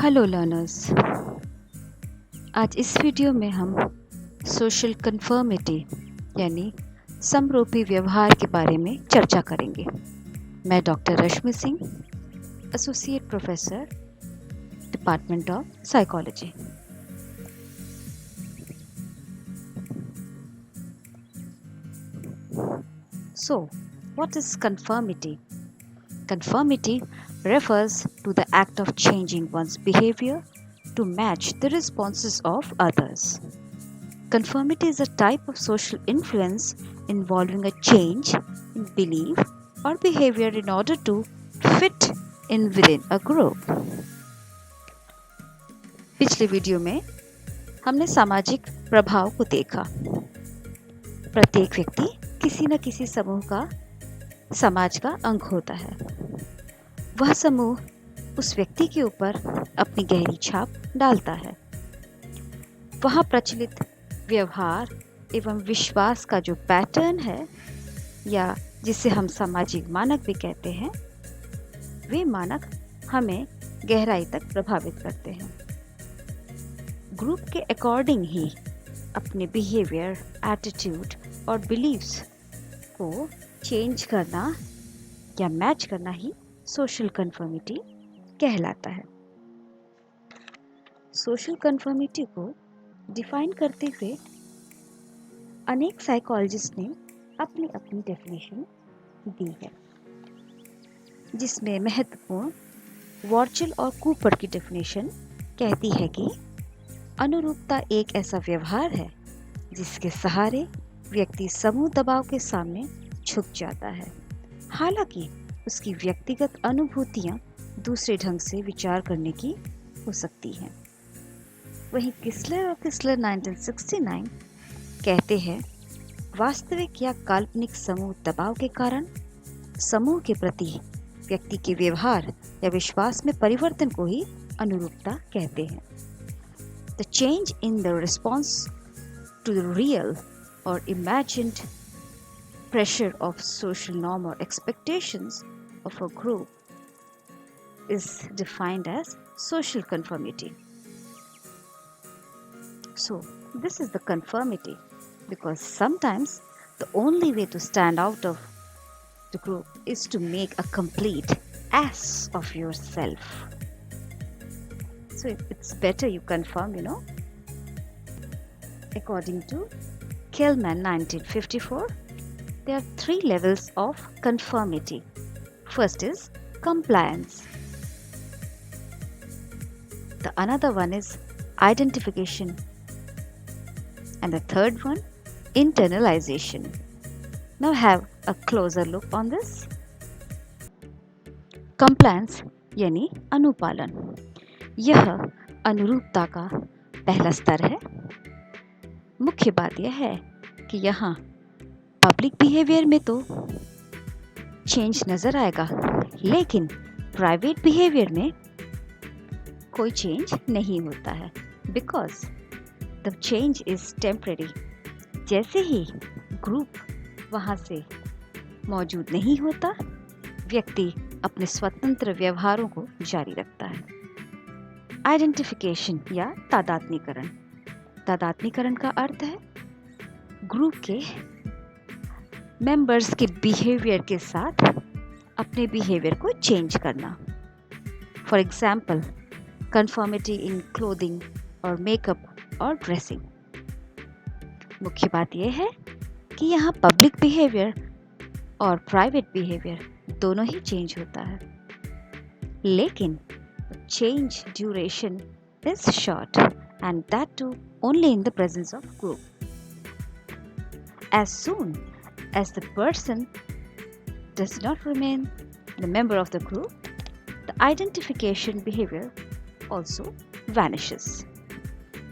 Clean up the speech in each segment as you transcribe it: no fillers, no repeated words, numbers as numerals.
Hello learners. आज इस video में हम सोशल कन्फर्मिटी यानी समरूपी व्यवहार के बारे में चर्चा करेंगे। मैं doctor Rashmi Singh, associate professor, department of psychology. So, what is conformity? Conformity refers to the act of changing one's behavior to match the responses of others. Conformity is a type of social influence involving a change in belief or behavior in order to fit in within a group. पिछले video में हमने सामाजिक प्रभाव को देखा। प्रत्येक व्यक्ति किसी न किसी समूह का समाज का अंग होता है। वह समूह उस व्यक्ति के ऊपर अपनी गहरी छाप डालता है। वहाँ प्रचलित व्यवहार एवं विश्वास का जो पैटर्न है या जिसे हम सामाजिक मानक भी कहते हैं, वे मानक हमें गहराई तक प्रभावित करते हैं। ग्रुप के अकॉर्डिंग ही अपने बिहेवियर, एटीट्यूड और बिलीव्स को चेंज करना या मैच करना ही सोशल कन्फर्मिटी कहलाता है। सोशल कन्फर्मिटी को डिफाइन करते हुए अनेक साइकोलॉजिस्ट ने अपनी अपनी डेफिनेशन दी है, जिसमें महत्वपूर्ण वॉर्चल और कूपर की डेफिनेशन कहती है कि अनुरूपता एक ऐसा व्यवहार है जिसके सहारे व्यक्ति समूह दबाव के सामने झुक जाता है, हालांकि उसकी व्यक्तिगत अनुभूतियां दूसरे ढंग से विचार करने की हो सकती हैं। वहीं किस्लर और किस्लर 1969 कहते हैं, वास्तविक या काल्पनिक समूह दबाव के कारण समूह के प्रति व्यक्ति के व्यवहार या विश्वास में परिवर्तन को ही अनुरूपता कहते हैं। The change in the response to the real or imagined pressure of social norm or expectations of a group is defined as social conformity. So, this is the conformity because sometimes the only way to stand out of the group is to make a complete ass of yourself. So, it's better you conform, According to Kelman 1954, there are 3 levels of conformity. First is compliance. The another one is identification. And the third one, internalization. Now have a closer look on this. Compliance यानी अनुपालन। यह अनुरूपता का पहला स्तर है। मुख्य बात यह है कि यहाँ पब्लिक बिहेवियर में तो चेंज नजर आएगा, लेकिन प्राइवेट बिहेवियर में कोई चेंज नहीं होता है, because the change is temporary. जैसे ही ग्रुप वहाँ से मौजूद नहीं होता, व्यक्ति अपने स्वतंत्र व्यवहारों को जारी रखता है। आइडेंटिफिकेशन या तादात्म्यकरण। तादात्म्यकरण का अर्थ है ग्रुप के मेंबर्स के बिहेवियर के साथ अपने बिहेवियर को चेंज करना। For example, conformity in clothing और मेकअप और ड्रेसिंग। मुख्य बात यह है कि यहाँ पब्लिक बिहेवियर और प्राइवेट बिहेवियर दोनों ही चेंज होता है, लेकिन change duration is short and that too only in the presence of group. As soon as the person does not remain the member of the group, the identification behavior also vanishes.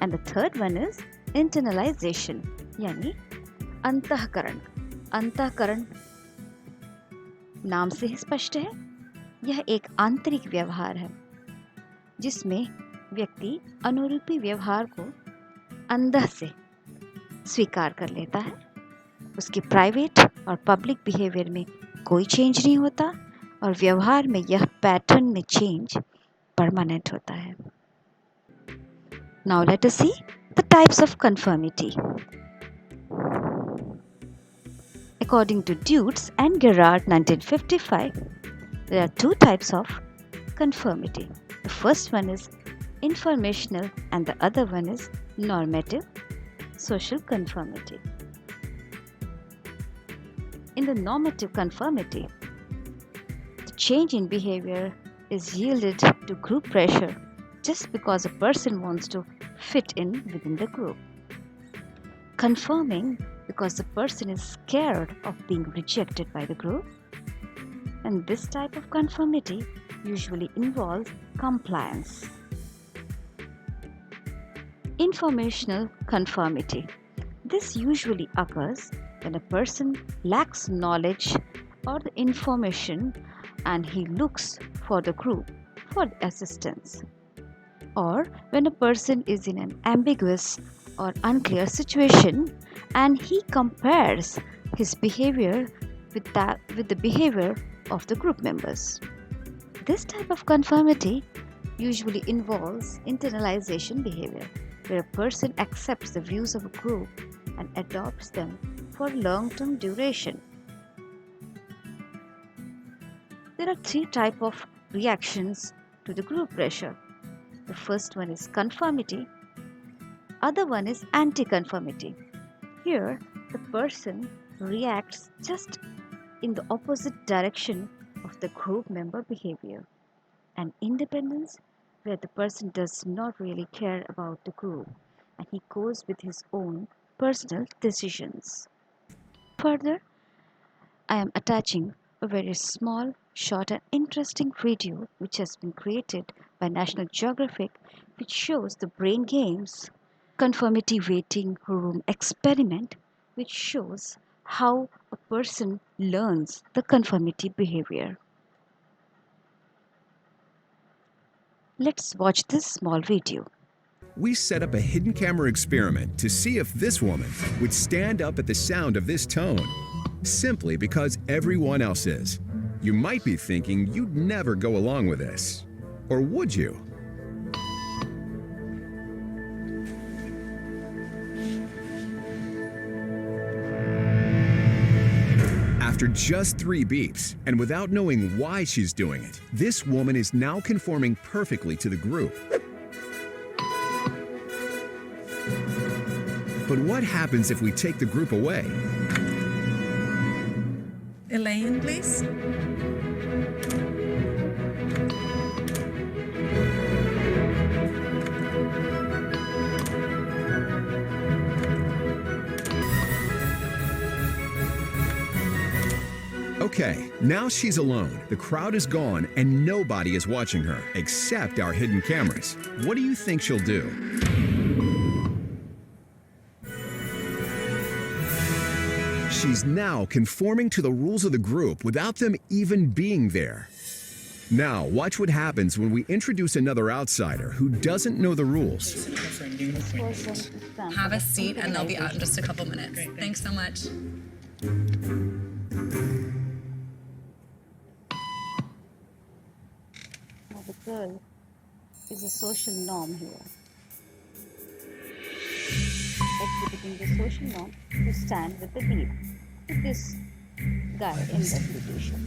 And the third one is internalization, यानी अंतःकरण। अंतःकरण नाम से ही स्पष्ट है, यह एक आंतरिक व्यवहार है जिसमें व्यक्ति अनुरूपी व्यवहार को अंदर से स्वीकार कर लेता है। उसके प्राइवेट और पब्लिक बिहेवियर में कोई चेंज नहीं होता और व्यवहार में यह पैटर्न में चेंज परमानेंट होता है। Now let us see the types of conformity. According to Deutz and Gerard 1955, there are two types of conformity. The first one is informational and the other one is normative social conformity. In the normative conformity, the change in behavior is yielded to group pressure just because a person wants to fit in within the group. Conforming because the person is scared of being rejected by the group. And this type of conformity usually involves compliance. Informational conformity. This usually occurs when a person lacks knowledge or the information and he looks for the group for assistance. Or when a person is in an ambiguous or unclear situation and he compares his behavior with the behavior of the group members. This type of conformity usually involves internalization behavior, where a person accepts the views of a group and adopts them for long-term duration. There are three types of reactions to the group pressure. The first one is conformity, other one is anti-conformity. Here, the person reacts just in the opposite direction of the group member behavior. And independence, where the person does not really care about the group and he goes with his own personal decisions. Further, I am attaching a very small, short and interesting video which has been created by National Geographic, which shows the brain games conformity waiting room experiment, which shows how a person learns the conformity behavior. Let's watch this small video. We set up a hidden camera experiment to see if this woman would stand up at the sound of this tone, simply because everyone else is. You might be thinking you'd never go along with this. Or would you? After just 3 beeps, and without knowing why she's doing it, this woman is now conforming perfectly to the group. But what happens if we take the group away? Elaine, please. Okay, now she's alone. The crowd is gone and nobody is watching her, except our hidden cameras. What do you think she'll do? She's now conforming to the rules of the group without them even being there. Now, watch what happens when we introduce another outsider who doesn't know the rules. Have a seat and they'll be out in just a couple minutes. Great, thanks so much. Now the girl is a social norm here, exhibiting the social norm to stand with the beat with this guy in the application.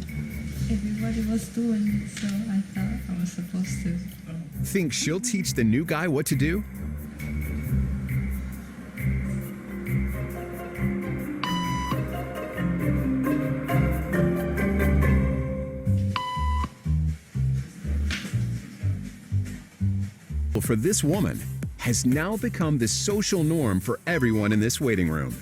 Everybody was doing it, so I thought I was supposed to. Think she'll teach the new guy what to do? For this woman has now become the social norm for everyone in this waiting room.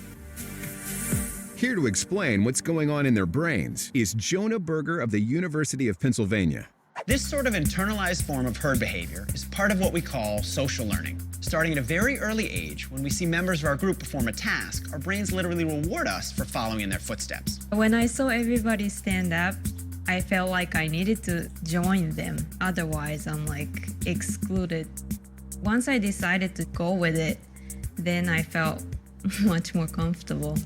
Here to explain what's going on in their brains is Jonah Berger of the University of Pennsylvania. This sort of internalized form of herd behavior is part of what we call social learning. Starting at a very early age, when we see members of our group perform a task, our brains literally reward us for following in their footsteps. When I saw everybody stand up, I felt like I needed to join them. Otherwise, I'm like excluded. Once I decided to go with it, then I felt much more comfortable.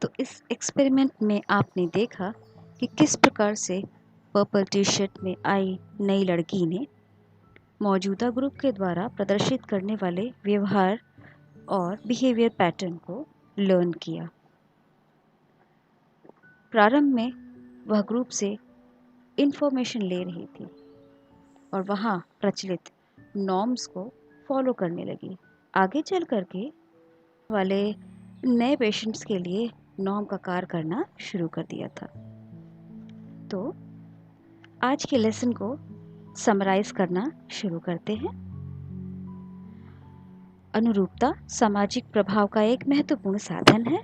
तो इस experiment में आपने देखा कि किस प्रकार से purple T shirt में आई नई लड़की ने मौजूदा ग्रुप के द्वारा प्रदर्शित करने वाले व्यवहार और बिहेवियर पैटर्न को लर्न किया। प्रारंभ में वह ग्रुप से इंफॉर्मेशन ले रही थी और वहाँ प्रचलित नॉर्म्स को फॉलो करने लगी। आगे चल करके वाले नए पेशेंट्स के लिए नॉर्म का कार्य करना शुरू कर दिया था। तो आज के लेसन को समराइज करना शुरू करते हैं। अनुरूपता सामाजिक प्रभाव का एक महत्वपूर्ण साधन है।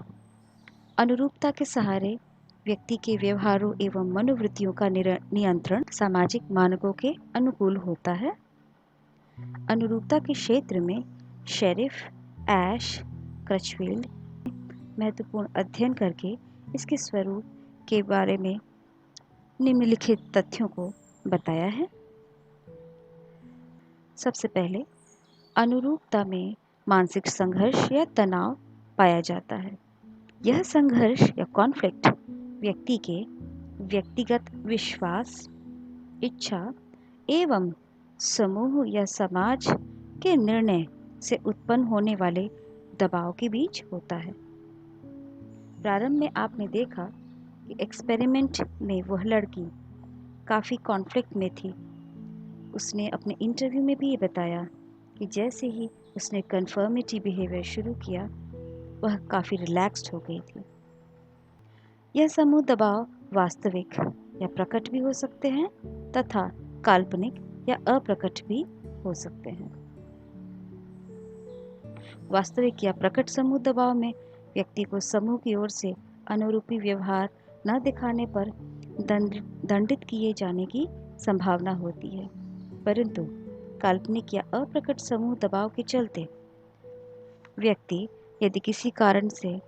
अनुरूपता के सहारे व्यक्ति के व्यवहारों एवं मनोवृत्तियों का नियंत्रण सामाजिक मानकों के अनुकूल होता है। अनुरूपता के क्षेत्र में शेरिफ, ऐश, क्रचफील्ड महत्वपूर्ण अध्ययन करके इसके स्वरूप के बारे में निम्नलिखित तथ्यों को बताया है। सबसे पहले, अनुरूपता में मानसिक संघर्ष या तनाव पाया जाता है। यह संघर्ष या कॉन्फ्लिक्ट व्यक्ति के व्यक्तिगत विश्वास, इच्छा एवं समूह या समाज के निर्णय से उत्पन्न होने वाले दबाव के बीच होता है। प्रारंभ में आपने देखा कि एक्सपेरिमेंट में वह लड़की काफ़ी कॉन्फ्लिक्ट में थी। उसने अपने इंटरव्यू में भी ये बताया कि जैसे ही उसने कन्फर्मिटी बिहेवियर शुरू किया, वह काफ़ी रिलैक्स्ड हो गई थी। यह समूह दबाव वास्तविक या प्रकट भी हो सकते हैं तथा काल्पनिक या अप्रकट भी हो सकते हैं। वास्तविक या प्रकट समूह दबाव में व्यक्ति को समूह की ओर से अनुरूपी व्यवहार न दिखाने पर दंडित किए जाने की संभावना होती है, परंतु काल्पनिक या अप्रकट समूह दबाव के चलते व्यक्ति यदि किसी कारण से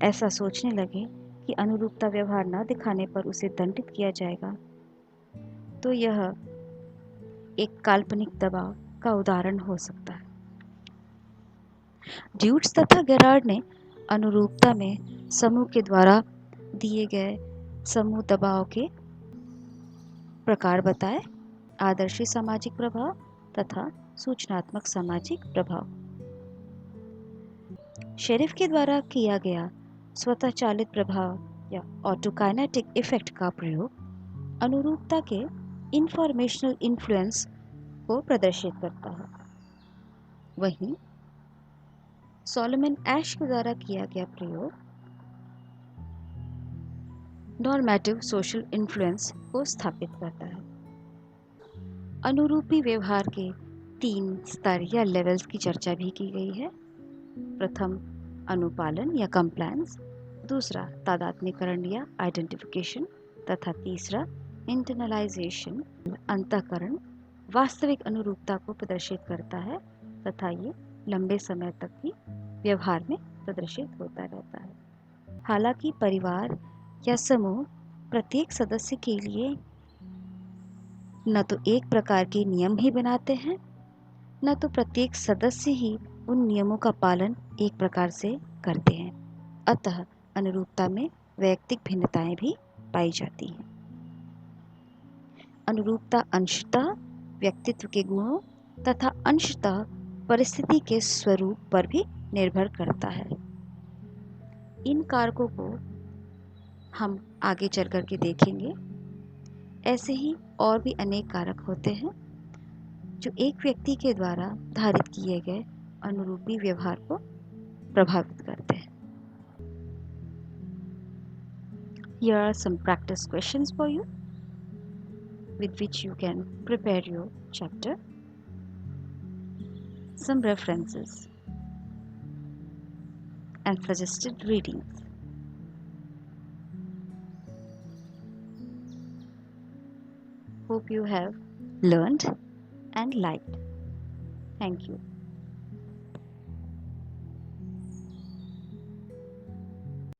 ऐसा सोचने लगे कि अनुरूपता व्यवहार न दिखाने पर उसे दंडित किया जाएगा, तो यह एक काल्पनिक दबाव का उदाहरण हो सकता है। ड्यूट्स तथा गेरार्ड ने अनुरूपता में समूह के द्वारा दिए गए समूह दबाव के प्रकार बताए: आदर्शी सामाजिक प्रभाव तथा सूचनात्मक सामाजिक प्रभाव। शेरिफ के द्वारा किया गया स्वतः चालित प्रभाव या ऑटोकाइनेटिक इफेक्ट का प्रयोग अनुरूपता के इंफॉर्मेशनल इन्फ्लुएंस को प्रदर्शित करता है। वहीं सोलोमन ऐश के द्वारा किया गया प्रयोग नॉर्मेटिव सोशल इन्फ्लुएंस को स्थापित करता है। अनुरूपी व्यवहार के 3 स्तर या लेवल्स की चर्चा भी की गई है। प्रथम अनुपालन या कंप्लायंस, दूसरा तादात्म्यकरण या आइडेंटिफिकेशन तथा तीसरा इंटरनलाइजेशन अंतःकरण वास्तविक अनुरूपता को प्रदर्शित करता है तथा ये लंबे समय तक भी व्यवहार में प्रदर्शित होता रहता है। हालांकि परिवार या समूह प्रत्येक सदस्य के लिए न तो एक प्रकार के नियम ही बनाते हैं, न तो प्रत्येक सदस्य ही उन नियमों का पालन एक प्रकार से करते हैं। अतः अनुरूपता में वैयक्तिक भिन्नताएं भी पाई जाती हैं। अनुरूपता अंशतः व्यक्तित्व के गुणों तथा अंशतः परिस्थिति के स्वरूप पर भी निर्भर करता है। इन कारकों को हम आगे चल कर के देखेंगे। ऐसे ही और भी अनेक कारक होते हैं जो एक व्यक्ति के द्वारा धारित किए गए अनुरूपी व्यवहार को प्रभावित करते हैं। Here are some practice questions for you with which you can prepare your chapter. Some references and suggested readings. Hope you have learned and liked. Thank you.